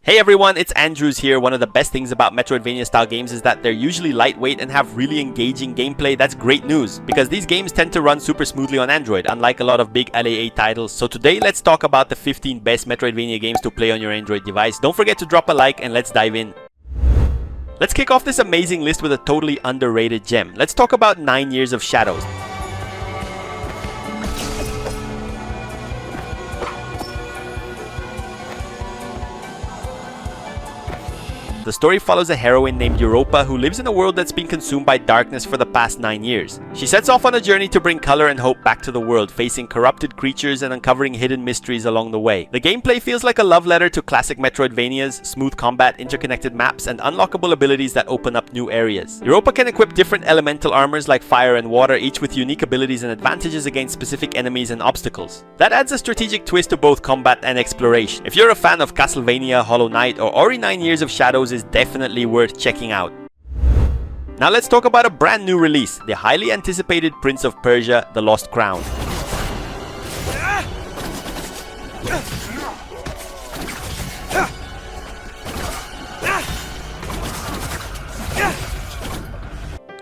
Hey everyone, it's Andrews here. One of the best things about Metroidvania style games is that they're usually lightweight and have really engaging gameplay. That's great news, because these games tend to run super smoothly on Android, unlike a lot of big LAA titles. So today, let's talk about the 15 best Metroidvania games to play on your Android device. Don't forget to drop a like and let's dive in. Let's kick off this amazing list with a totally underrated gem. Let's talk about 9 Years of Shadows. The story follows a heroine named Europa who lives in a world that's been consumed by darkness for the past 9 years. She sets off on a journey to bring color and hope back to the world, facing corrupted creatures and uncovering hidden mysteries along the way. The gameplay feels like a love letter to classic Metroidvanias, smooth combat, interconnected maps, and unlockable abilities that open up new areas. Europa can equip different elemental armors like fire and water, each with unique abilities and advantages against specific enemies and obstacles. That adds a strategic twist to both combat and exploration. If you're a fan of Castlevania, Hollow Knight, or Ori 9 Years of Shadows, is definitely worth checking out. Now let's talk about a brand new release, the highly anticipated Prince of Persia: The Lost Crown.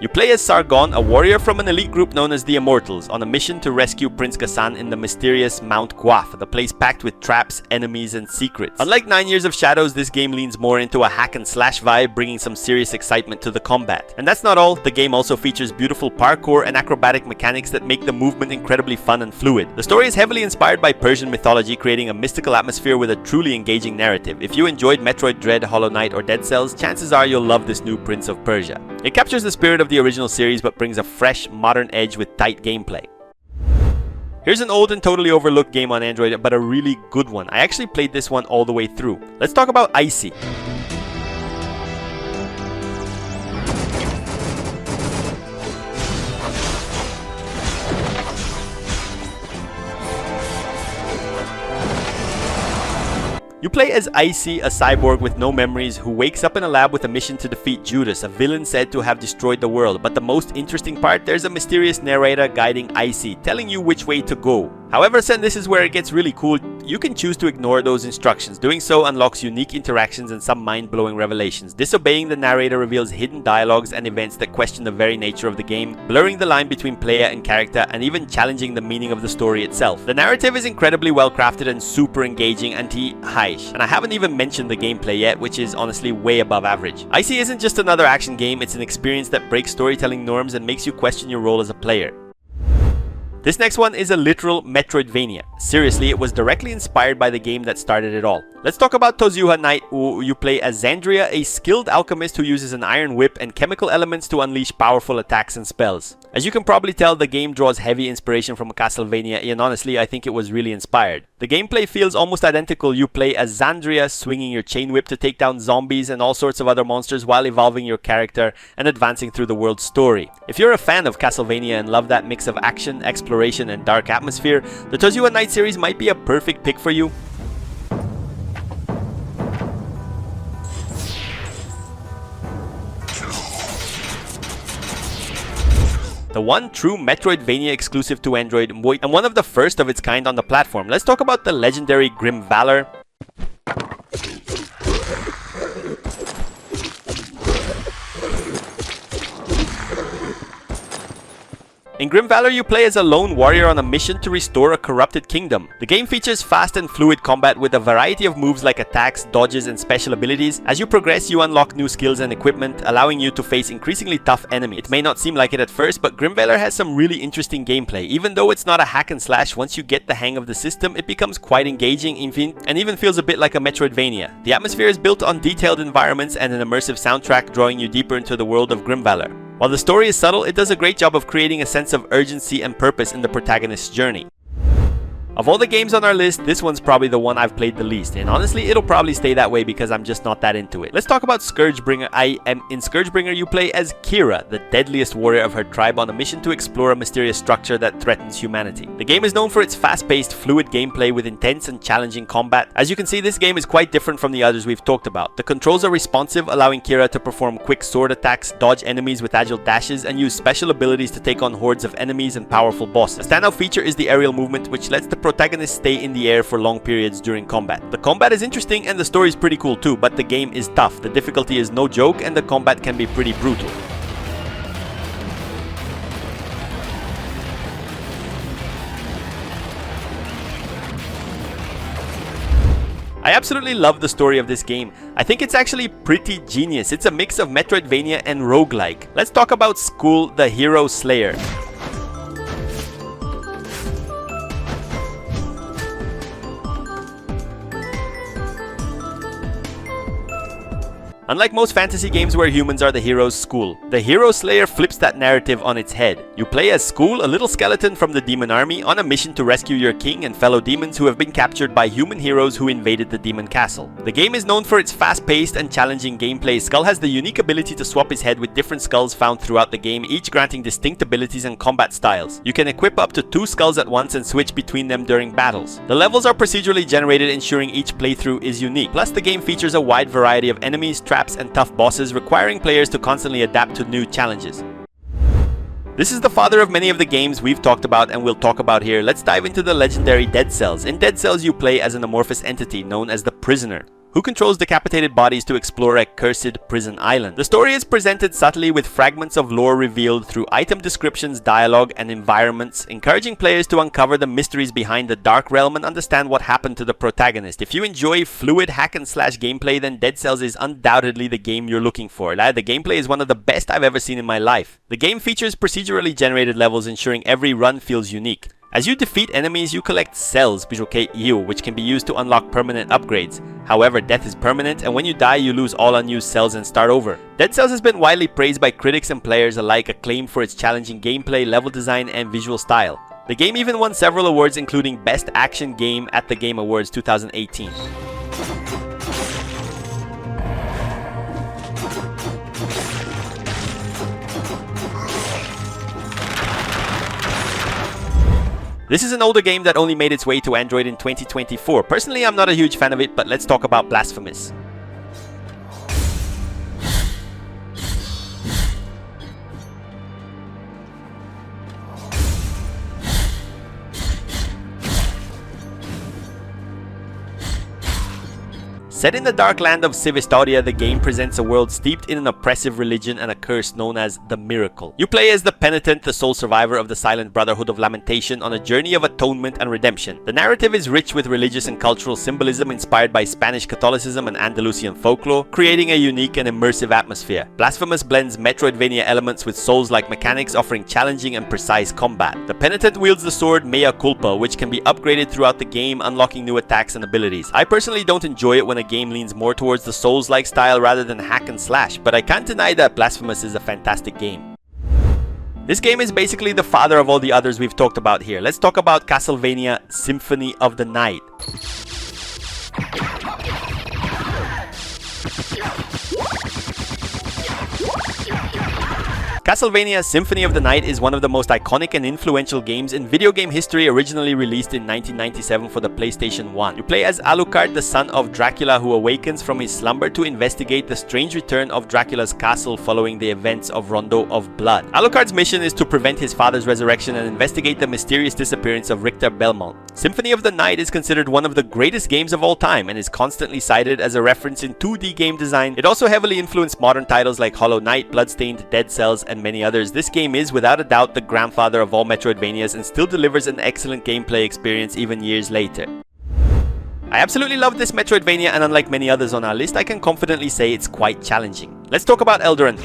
You play as Sargon, a warrior from an elite group known as the Immortals, on a mission to rescue Prince Ghassan in the mysterious Mount Guaf, the place packed with traps, enemies, and secrets. Unlike 9 Years of Shadows, this game leans more into a hack and slash vibe, bringing some serious excitement to the combat. And that's not all, the game also features beautiful parkour and acrobatic mechanics that make the movement incredibly fun and fluid. The story is heavily inspired by Persian mythology, creating a mystical atmosphere with a truly engaging narrative. If you enjoyed Metroid Dread, Hollow Knight, or Dead Cells, chances are you'll love this new Prince of Persia. It captures the spirit of the original series but brings a fresh, modern edge with tight gameplay. Here's an old and totally overlooked game on Android, but a really good one. I actually played this one all the way through. Let's talk about ICEYA. You play as ICEYA, a cyborg with no memories who wakes up in a lab with a mission to defeat Judas, a villain said to have destroyed the world. But the most interesting part, there's a mysterious narrator guiding ICEYA, telling you which way to go. However, and this is where it gets really cool, you can choose to ignore those instructions. Doing so unlocks unique interactions and some mind-blowing revelations. Disobeying the narrator reveals hidden dialogues and events that question the very nature of the game, blurring the line between player and character and even challenging the meaning of the story itself. The narrative is incredibly well crafted and super engaging and and I haven't even mentioned the gameplay yet, which is honestly way above average. ICEYA isn't just another action game, it's an experience that breaks storytelling norms and makes you question your role as a player. This next one is a literal Metroidvania. Seriously, it was directly inspired by the game that started it all. Let's talk about TOZIUHA Knight, who you play as Xandria, a skilled alchemist who uses an iron whip and chemical elements to unleash powerful attacks and spells. As you can probably tell, the game draws heavy inspiration from Castlevania, and honestly, I think it was really inspired. The gameplay feels almost identical. You play as Xandria, swinging your chain whip to take down zombies and all sorts of other monsters while evolving your character and advancing through the world's story. If you're a fan of Castlevania and love that mix of action, exploration, and dark atmosphere, the TOZIUHA Knight series might be a perfect pick for you. The one true Metroidvania exclusive to Android and one of the first of its kind on the platform. Let's talk about the legendary GRIMVALOR. In GRIMVALOR, you play as a lone warrior on a mission to restore a corrupted kingdom. The game features fast and fluid combat with a variety of moves like attacks, dodges, and special abilities. As you progress, you unlock new skills and equipment, allowing you to face increasingly tough enemies. It may not seem like it at first, but GRIMVALOR has some really interesting gameplay. Even though it's not a hack and slash, once you get the hang of the system, it becomes quite engaging and even feels a bit like a Metroidvania. The atmosphere is built on detailed environments and an immersive soundtrack, drawing you deeper into the world of GRIMVALOR. While the story is subtle, it does a great job of creating a sense of urgency and purpose in the protagonist's journey. Of all the games on our list, this one's probably the one I've played the least, and honestly, it'll probably stay that way because I'm just not that into it. Let's talk about SCOURGEBRIGER. In SCOURGEBRIGER, you play as Kira, the deadliest warrior of her tribe, on a mission to explore a mysterious structure that threatens humanity. The game is known for its fast-paced, fluid gameplay with intense and challenging combat. As you can see, this game is quite different from the others we've talked about. The controls are responsive, allowing Kira to perform quick sword attacks, dodge enemies with agile dashes, and use special abilities to take on hordes of enemies and powerful bosses. A standout feature is the aerial movement, which lets the protagonists stay in the air for long periods during combat. The combat is interesting and the story is pretty cool too, but the game is tough. The difficulty is no joke and the combat can be pretty brutal. I absolutely love the story of this game. I think it's actually pretty genius. It's a mix of Metroidvania and roguelike. Let's talk about Skul, the Hero Slayer. Unlike most fantasy games where humans are the hero's, Skul, the Hero Slayer flips that narrative on its head. You play as Skul, a little skeleton from the demon army, on a mission to rescue your king and fellow demons who have been captured by human heroes who invaded the demon castle. The game is known for its fast-paced and challenging gameplay. Skul has the unique ability to swap his head with different skulls found throughout the game, each granting distinct abilities and combat styles. You can equip up to 2 skulls at once and switch between them during battles. The levels are procedurally generated, ensuring each playthrough is unique. Plus, the game features a wide variety of enemies, traps, and tough bosses, requiring players to constantly adapt to new challenges. This is the father of many of the games we've talked about and will talk about here. Let's dive into the legendary Dead Cells. In Dead Cells, you play as an amorphous entity known as the Prisoner, who controls decapitated bodies to explore a cursed prison island. The story is presented subtly with fragments of lore revealed through item descriptions, dialogue, and environments, encouraging players to uncover the mysteries behind the Dark Realm and understand what happened to the protagonist. If you enjoy fluid hack-and-slash gameplay, then Dead Cells is undoubtedly the game you're looking for. The gameplay is one of the best I've ever seen in my life. The game features procedurally generated levels, ensuring every run feels unique. As you defeat enemies, you collect cells, which can be used to unlock permanent upgrades. However, death is permanent, and when you die, you lose all unused cells and start over. Dead Cells has been widely praised by critics and players alike, acclaimed for its challenging gameplay, level design, and visual style. The game even won several awards, including Best Action Game at the Game Awards 2018. This is an older game that only made its way to Android in 2024. Personally, I'm not a huge fan of it, but let's talk about Blasphemous. Set in the dark land of Civistoria, the game presents a world steeped in an oppressive religion and a curse known as the Miracle. You play as the penitent, the sole survivor of the Silent Brotherhood of Lamentation, on a journey of atonement and redemption. The narrative is rich with religious and cultural symbolism inspired by Spanish Catholicism and Andalusian folklore, creating a unique and immersive atmosphere. Blasphemous blends Metroidvania elements with Souls-like mechanics, offering challenging and precise combat. The penitent wields the sword Mea Culpa, which can be upgraded throughout the game, unlocking new attacks and abilities. I personally don't enjoy it when a game leans more towards the Souls-like style rather than hack and slash, but I can't deny that Blasphemous is a fantastic game. This game is basically the father of all the others we've talked about here. Let's talk about Castlevania Symphony of the Night. Castlevania Symphony of the Night is one of the most iconic and influential games in video game history, originally released in 1997 for the PlayStation 1. You play as Alucard, the son of Dracula, who awakens from his slumber to investigate the strange return of Dracula's castle following the events of Rondo of Blood. Alucard's mission is to prevent his father's resurrection and investigate the mysterious disappearance of Richter Belmont. Symphony of the Night is considered one of the greatest games of all time and is constantly cited as a reference in 2D game design. It also heavily influenced modern titles like Hollow Knight, Bloodstained, Dead Cells, and many others. This game is without a doubt the grandfather of all Metroidvanias and still delivers an excellent gameplay experience even years later. I absolutely love this Metroidvania, and unlike many others on our list, I can confidently say it's quite challenging. Let's talk about ELDERAND.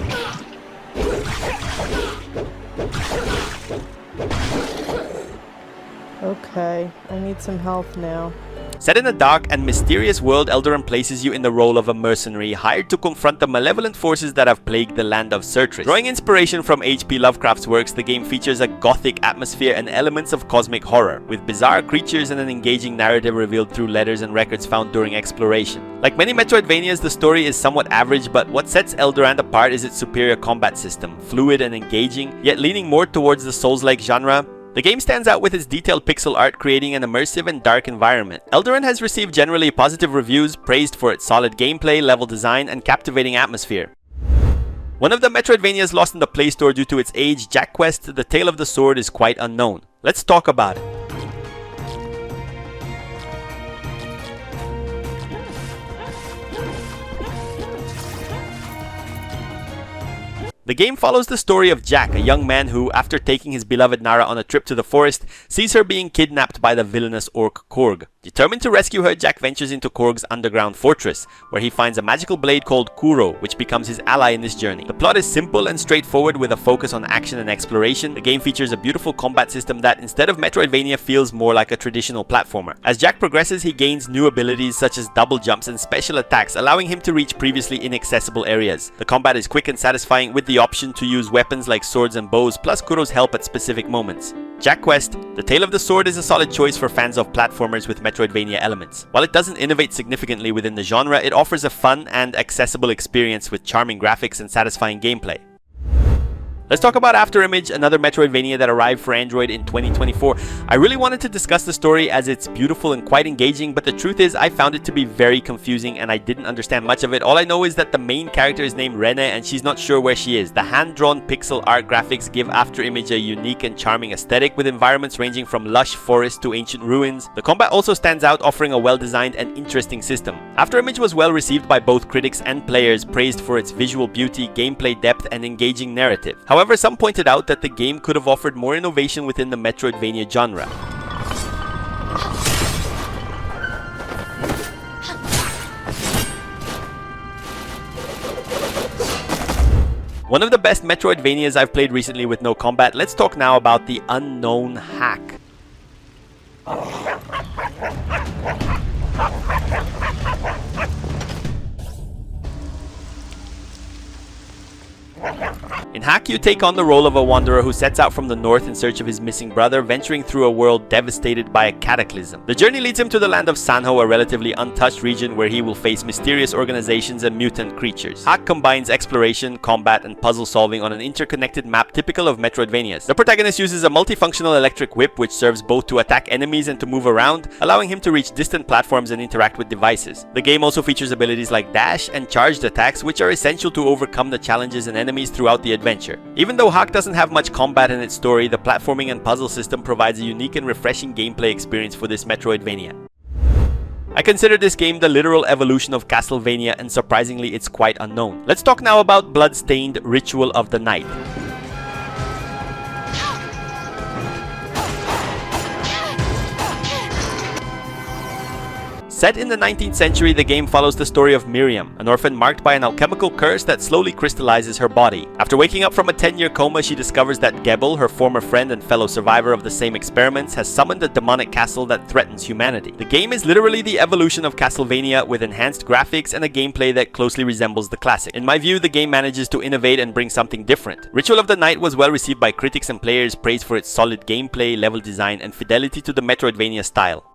Okay, I need some health now. Set in a dark and mysterious world, ELDERAND places you in the role of a mercenary hired to confront the malevolent forces that have plagued the land of Surtris. Drawing inspiration from H.P. Lovecraft's works, the game features a gothic atmosphere and elements of cosmic horror, with bizarre creatures and an engaging narrative revealed through letters and records found during exploration. Like many Metroidvanias, the story is somewhat average, but what sets ELDERAND apart is its superior combat system, fluid and engaging, yet leaning more towards the Souls-like genre. The game stands out with its detailed pixel art, creating an immersive and dark environment. ELDERAND has received generally positive reviews, praised for its solid gameplay, level design, and captivating atmosphere. One of the Metroidvanias lost in the Play Store due to its age, JACKQUEST, The Tale of the Sword, is quite unknown. Let's talk about it. The game follows the story of Jack, a young man who, after taking his beloved Nara on a trip to the forest, sees her being kidnapped by the villainous orc Korg. Determined to rescue her, Jack ventures into Korg's underground fortress, where he finds a magical blade called Kuro, which becomes his ally in this journey. The plot is simple and straightforward with a focus on action and exploration. The game features a beautiful combat system that, instead of Metroidvania, feels more like a traditional platformer. As Jack progresses, he gains new abilities such as double jumps and special attacks, allowing him to reach previously inaccessible areas. The combat is quick and satisfying, with the option to use weapons like swords and bows, plus Kuro's help at specific moments. JACKQuEST, The Tale of the Sword, is a solid choice for fans of platformers with Metroidvania elements. While it doesn't innovate significantly within the genre, it offers a fun and accessible experience with charming graphics and satisfying gameplay. Let's talk about AFTERIMAGE, another Metroidvania that arrived for Android in 2024. I really wanted to discuss the story as it's beautiful and quite engaging, but the truth is I found it to be very confusing and I didn't understand much of it. All I know is that the main character is named Rene and she's not sure where she is. The hand-drawn pixel art graphics give AFTERIMAGE a unique and charming aesthetic, with environments ranging from lush forests to ancient ruins. The combat also stands out, offering a well-designed and interesting system. AFTERIMAGE was well received by both critics and players, praised for its visual beauty, gameplay depth, and engaging narrative. However, some pointed out that the game could have offered more innovation within the Metroidvania genre. One of the best Metroidvanias I've played recently with no combat. Let's talk now about the unknown HAAK. In HAAK, you take on the role of a wanderer who sets out from the north in search of his missing brother, venturing through a world devastated by a cataclysm. The journey leads him to the land of Sanho, a relatively untouched region where he will face mysterious organizations and mutant creatures. HAAK combines exploration, combat, and puzzle solving on an interconnected map typical of Metroidvanias. The protagonist uses a multifunctional electric whip which serves both to attack enemies and to move around, allowing him to reach distant platforms and interact with devices. The game also features abilities like dash and charged attacks, which are essential to overcome the challenges and enemies throughout the adventure. Even though HAAK doesn't have much combat in its story, the platforming and puzzle system provides a unique and refreshing gameplay experience for this Metroidvania. I consider this game the literal evolution of Castlevania, and surprisingly it's quite unknown. Let's talk now about Bloodstained: Ritual of the Night. Set in the 19th century, the game follows the story of Miriam, an orphan marked by an alchemical curse that slowly crystallizes her body. After waking up from a 10-year coma, she discovers that Gebel, her former friend and fellow survivor of the same experiments, has summoned a demonic castle that threatens humanity. The game is literally the evolution of Castlevania, with enhanced graphics and a gameplay that closely resembles the classic. In my view, the game manages to innovate and bring something different. Ritual of the Night was well received by critics and players, praised for its solid gameplay, level design, and fidelity to the Metroidvania style.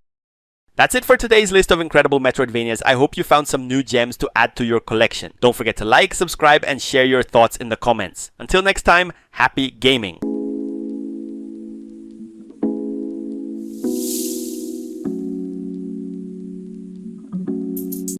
That's it for today's list of incredible Metroidvanias. I hope you found some new gems to add to your collection. Don't forget to like, subscribe, and share your thoughts in the comments. Until next time, happy gaming!